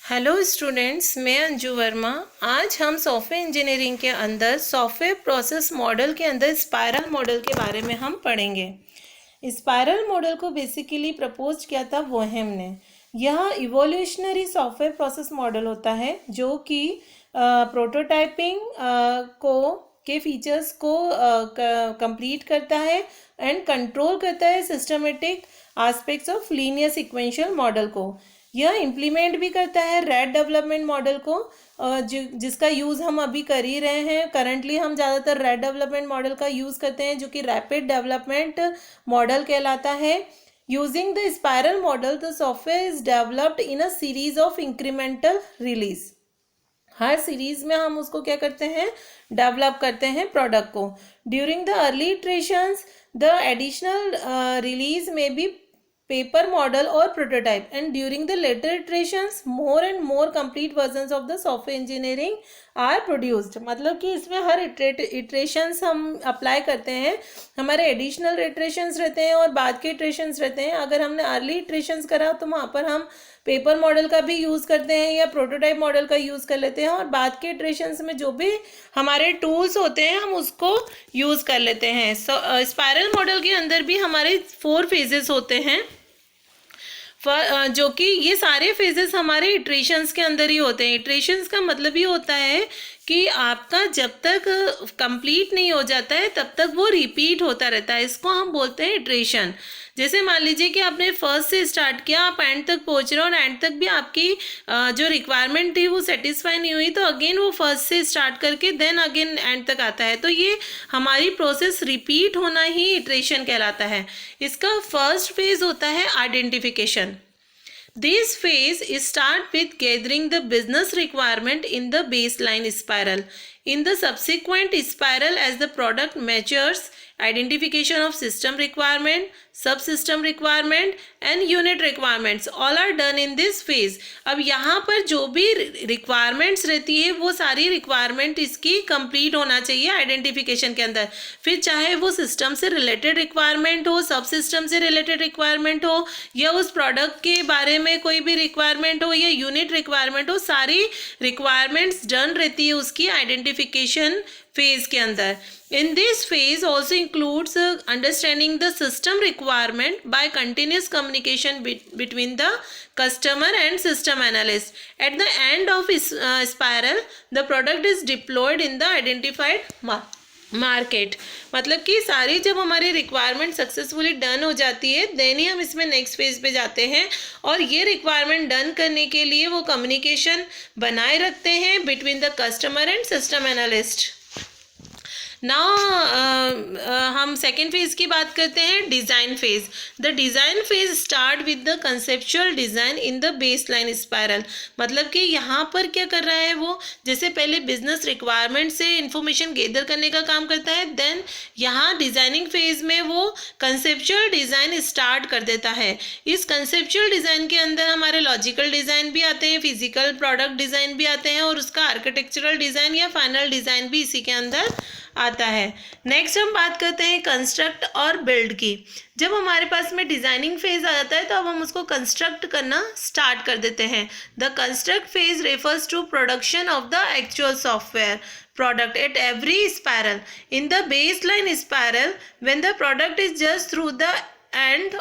Hello students, मैं अंजू वर्मा। आज हम सॉफ्टवेयर इंजीनियरिंग के अंदर सॉफ्टवेयर प्रोसेस मॉडल के अंदर स्पाइरल मॉडल के बारे में हम पढ़ेंगे। स्पाइरल मॉडल को बेसिकली प्रपोज किया था वोहेम ने। यह इवोल्यूशनरी सॉफ्टवेयर प्रोसेस मॉडल होता है जो कि प्रोटोटाइपिंग के फीचर्स को कंप्लीट करता है एंड कंट्रोल करता है systematic aspects of linear sequential model को। यह इम्प्लीमेंट भी करता है रैट डेवलपमेंट मॉडल को, जिसका यूज़ हम अभी कर ही रहे हैं। करंटली हम ज़्यादातर रैट डेवलपमेंट मॉडल का यूज़ करते हैं जो कि रैपिड डेवलपमेंट मॉडल कहलाता है। Using the spiral model the software is developed in a series of incremental release. Her series में हम उसको क्या करते हैं, डेवलप करते हैं प्रोडक्ट को। During the early iterations the additional release में B paper model or prototype, and during the later iterations more and more complete versions of the software engineering are produced। मतलब कि इसमें हर iterations हम apply करते हैं, हमारे additional iterations रहते हैं और बाद के iterations रहते हैं। अगर हमने अर्ली iterations करा तो वहाँ पर हम पेपर मॉडल का भी यूज़ करते हैं या प्रोटोटाइप मॉडल का यूज़ कर लेते हैं, और बाद के इटरेशंस में जो भी हमारे टूल्स होते हैं हम उसको यूज़ कर लेते हैं। स्पाइरल मॉडल के अंदर भी हमारे 4 फेजेस होते हैं, जो कि ये सारे फेजेस हमारे इटरेशंस के अंदर ही होते हैं। इटरेशंस का मतलब ये होता है कि आपका जब तक कंप्लीट नहीं हो जाता है तब तक वो रिपीट होता रहता है। इसको हम बोलते हैं इटरेशन। जैसे मान लीजिए कि आपने फर्स्ट से स्टार्ट किया, आप एंड तक पहुंच रहे हो और एंड तक भी आपकी जो रिक्वायरमेंट थी वो सेटिस्फाई नहीं हुई, तो अगेन वो फर्स्ट से स्टार्ट करके देन अगेन एंड तक आता है। तो ये हमारी प्रोसेस रिपीट होना ही इटरेशन कहलाता है। इसका फर्स्ट फेज होता है identification. This phase start with gathering the business requirement in the baseline spiral. In the subsequent spiral, as the product matures, identification of system requirement, subsystem requirement and unit requirements all are done in this phase। अब यहाँ पर जो भी requirements रहती है वो सारी requirement इसकी complete होना चाहिए आइडेंटिफिकेशन के अंदर। फिर चाहे वो सिस्टम से रिलेटेड रिक्वायरमेंट हो, सब सिस्टम से रिलेटेड रिक्वायरमेंट हो, या उस प्रोडक्ट के बारे में कोई भी रिक्वायरमेंट हो, या यूनिट रिक्वायरमेंट हो, सारी रिक्वायरमेंट्स डन रहती है उसकी आइडेंटिफिकेशन फेज के अंदर। In this phase also includes understanding the system requirement by continuous communication between the customer and system analyst। At the end of spiral, the product is deployed in the identified market. मतलब कि सारी जब हमारी requirement successfully done हो जाती है then he हम इसमें नेक्स्ट फेज पे जाते हैं, और ये रिक्वायरमेंट डन करने के लिए वो कम्युनिकेशन बनाए रखते हैं between the customer and system analyst. Now हम सेकेंड फेज की बात करते हैं, design phase. The design phase start with the conceptual design in the baseline spiral. मतलब कि यहाँ पर क्या कर रहा है वो, जैसे पहले बिजनेस रिक्वायरमेंट से इंफॉर्मेशन गेदर करने का काम करता है, देन यहाँ डिज़ाइनिंग फेज में वो कंसेप्चुअल डिज़ाइन स्टार्ट कर देता है। इस कंसेप्चुअल डिज़ाइन के अंदर हमारे लॉजिकल डिज़ाइन भी आते हैं, फिजिकल प्रोडक्ट डिज़ाइन भी आते हैं, और उसका आर्किटेक्चरल डिज़ाइन या फाइनल डिज़ाइन भी इसी के अंदर आता है। नेक्स्ट हम बात करते हैं कंस्ट्रक्ट और बिल्ड की। जब हमारे पास में डिज़ाइनिंग फेज आ जाता है तो अब हम उसको कंस्ट्रक्ट करना स्टार्ट कर देते हैं। The construct phase refers to production of the actual software product at every spiral। In the baseline spiral, when the product is just through the end,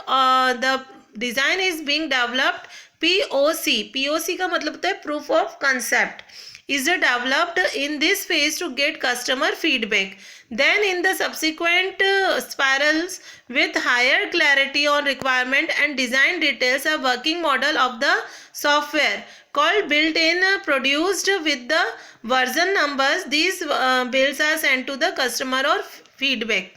the design is being developed, POC का मतलब होता है proof of concept, is developed in this phase to get customer feedback। Then in the subsequent spirals with higher clarity on requirement and design details, a working model of the software called built-in produced with the version numbers। These builds are sent to the customer or feedback।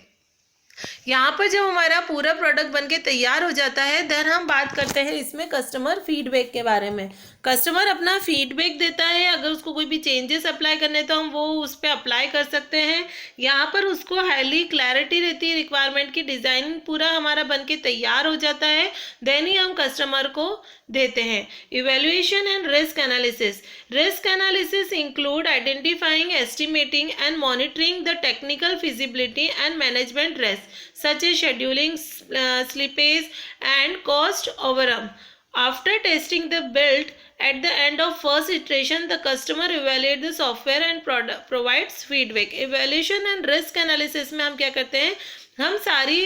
यहाँ पर जब हमारा पूरा product बनके तैयार हो जाता है देन हम बात करते हैं इसमें कस्टमर फीडबैक के बारे में। कस्टमर अपना फीडबैक देता है, अगर उसको कोई भी चेंजेस अप्लाई करने तो हम वो उस पर अप्लाई कर सकते हैं। यहाँ पर उसको हाईली क्लैरिटी रहती है रिक्वायरमेंट की, डिज़ाइन पूरा हमारा बनके तैयार हो जाता है, देन ही हम कस्टमर को देते हैं। Evaluation and risk analysis. Risk analysis include identifying, estimating and monitoring the technical feasibility and management risk such as scheduling, slippage and cost overrun। After testing the build, at the end of first iteration, the customer evaluates the software and provides feedback. Evaluation and risk analysis में हम क्या करते हैं, हम सारी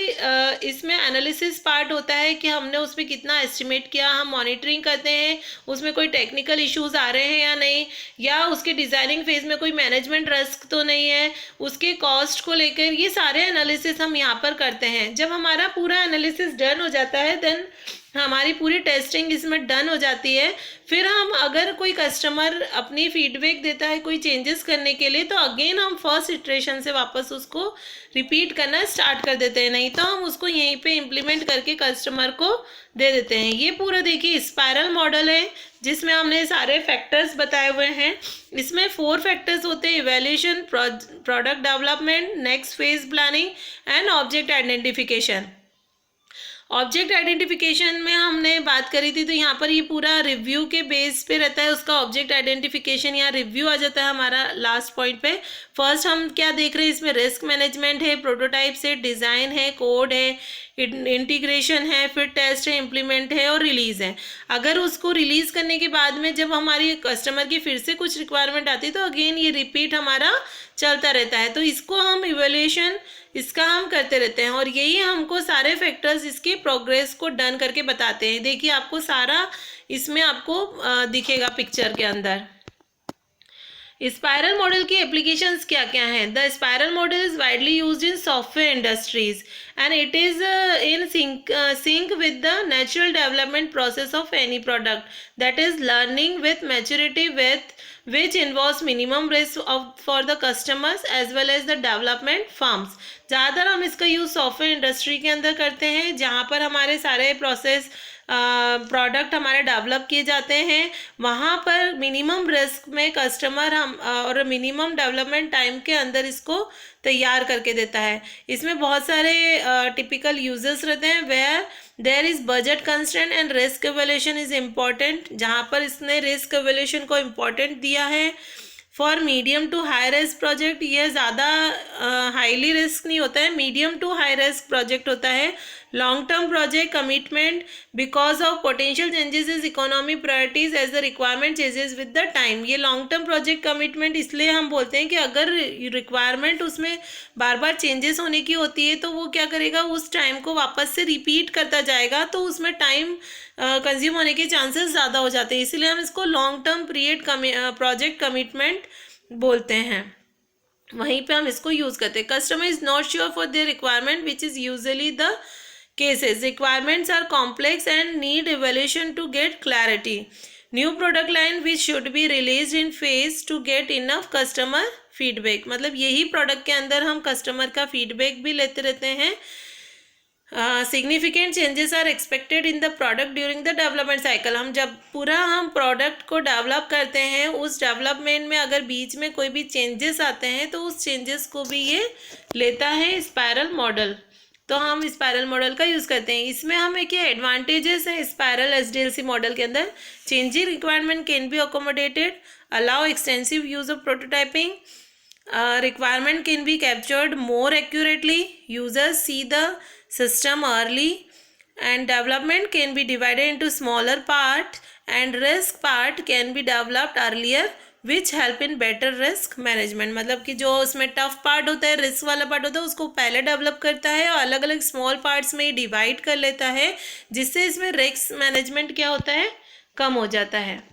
इसमें analysis part होता है कि हमने उसमें कितना एस्टिमेट किया, हम मॉनिटरिंग करते हैं उसमें कोई टेक्निकल इश्यूज आ रहे हैं या नहीं, या उसके डिज़ाइनिंग फेज में कोई मैनेजमेंट रिस्क तो नहीं है, उसके कॉस्ट को लेकर, ये सारे एनालिसिस हम यहाँ पर करते हैं। जब हमारा पूरा एनालिसिस डन हो जाता है देन हमारी पूरी टेस्टिंग इसमें डन हो जाती है। फिर हम अगर कोई कस्टमर अपनी फीडबैक देता है कोई चेंजेस करने के लिए, तो अगेन हम फर्स्ट इटरेशन से वापस उसको रिपीट करना स्टार्ट कर देते हैं, नहीं तो हम उसको यहीं पे इम्प्लीमेंट करके कस्टमर को दे देते हैं। ये पूरा देखिए स्पाइरल मॉडल है जिसमें हमने सारे फैक्टर्स बताए हुए हैं। इसमें 4 फैक्टर्स होते हैं, evaluation, product development, next phase planning and object identification. Object identification में हमने बात करी थी, तो यहाँ पर ये पूरा रिव्यू के बेस पे रहता है उसका ऑब्जेक्ट आइडेंटिफिकेशन, यहाँ रिव्यू आ जाता है हमारा लास्ट पॉइंट पे। फर्स्ट हम क्या देख रहे हैं, इसमें रिस्क मैनेजमेंट है, प्रोटोटाइप है, डिज़ाइन है, कोड है, इंटीग्रेशन है, फिर टेस्ट है, इम्प्लीमेंट है और रिलीज़ है। अगर उसको रिलीज़ करने के बाद में जब हमारी कस्टमर की फिर से कुछ रिक्वायरमेंट आती है तो अगेन ये रिपीट हमारा चलता रहता है। तो इसको हम इवैल्यूएशन इसका हम करते रहते हैं और यही हमको सारे फैक्टर्स इसके प्रोग्रेस को डन करके बताते हैं। देखिए आपको सारा इसमें आपको दिखेगा पिक्चर के अंदर। स्पाइरल मॉडल की एप्लीकेशंस क्या क्या हैं? The spiral model is widely used in software industries and it is in sync with the natural development process of any product, that is learning with maturity, with which involves minimum risk for the customers as well as the development firms। ज़्यादातर हम इसका use software industry के अंदर करते हैं जहाँ पर हमारे सारे प्रोसेस प्रोडक्ट हमारे डेवलप किए जाते हैं। वहाँ पर मिनिमम रिस्क में कस्टमर हम और मिनिमम डेवलपमेंट टाइम के अंदर इसको तैयार करके देता है। इसमें बहुत सारे टिपिकल यूजर्स रहते हैं where there is budget constraint and risk evaluation is important, जहाँ पर इसने रिस्क एवल्यूशन को इम्पॉर्टेंट दिया है। For medium to high risk project, ये ज़्यादा हाईली रिस्क नहीं होता है, medium to high risk project होता है। Long term project commitment because of potential changes is economy priorities as the requirement changes with the time. ये long term project commitment इसलिए हम बोलते हैं कि अगर रिक्वायरमेंट उसमें बार बार चेंजेस होने की होती है तो वो क्या करेगा, उस टाइम को वापस से रिपीट करता जाएगा, तो उसमें टाइम कंज्यूम होने के चांसेस ज़्यादा हो जाते हैं, इसलिए हम इसको long term period project commitment बोलते हैं। वहीं पे हम इसको यूज़ करते हैं। Customer is not sure for their requirement which is usually the cases. Requirements are complex and need evaluation to get clarity. New product line which should be released in phase to get enough customer feedback। मतलब यही product के अंदर हम customer का feedback भी लेते रहते हैं। Significant changes are expected in the product during the development cycle. हम जब पूरा हम प्रोडक्ट को डेवलप करते हैं, उस डेवलपमेंट में अगर बीच में कोई भी चेंजेस आते हैं तो उस चेंजेस को भी ये लेता है स्पाइरल मॉडल, तो हम स्पाइरल मॉडल का यूज़ करते हैं। इसमें हमें क्या एडवांटेजेस हैं स्पाइरल SDLC मॉडल के अंदर? Changing requirement can be accommodated, allow extensive use of prototyping, requirement can be captured more accurately, users see the system early, and development can be divided into smaller part and risk part can be developed earlier which help in better risk management। मतलब कि जो उसमें tough part होता है, risk वाला part होता है, उसको पहले डेवलप करता है और अलग अलग स्मॉल पार्ट्स में डिवाइड कर लेता है, जिससे इसमें रिस्क मैनेजमेंट क्या होता है, कम हो जाता है।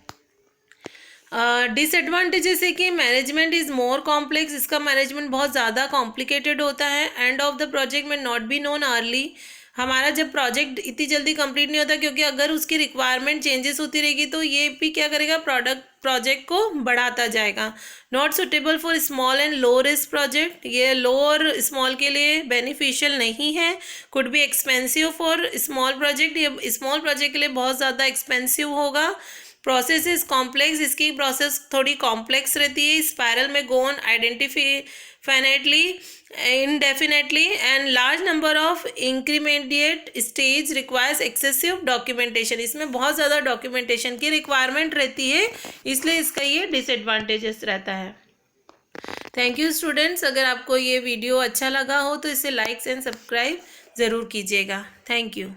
डिसएडवांटेजेस है कि मैनेजमेंट इज़ मोर कॉम्प्लेक्स, इसका मैनेजमेंट बहुत ज़्यादा कॉम्प्लिकेटेड होता है। एंड ऑफ द प्रोजेक्ट में नॉट बी नोन अर्ली, हमारा जब प्रोजेक्ट इतनी जल्दी कंप्लीट नहीं होता, क्योंकि अगर उसकी रिक्वायरमेंट चेंजेस होती रहेगी तो ये भी क्या करेगा, प्रोजेक्ट को बढ़ाता जाएगा। Not suitable for small and low risk project, ये लो और स्मॉल के लिए बेनिफिशियल नहीं है। Could be expensive for small project, ये स्मॉल प्रोजेक्ट के लिए बहुत ज़्यादा एक्सपेंसिव होगा। प्रोसेस इज कॉम्प्लेक्स, इसकी प्रोसेस थोड़ी कॉम्प्लेक्स रहती है। स्पाइरल में go on indefinitely indefinitely and large number of intermediate stage requires excessive documentation। इसमें बहुत ज़्यादा डॉक्यूमेंटेशन की रिक्वायरमेंट रहती है, इसलिए इसका ये डिसएडवांटेजेस रहता है। थैंक यू स्टूडेंट्स, अगर आपको ये वीडियो अच्छा लगा हो तो इसे लाइक्स एंड सब्सक्राइब ज़रूर कीजिएगा। Thank you.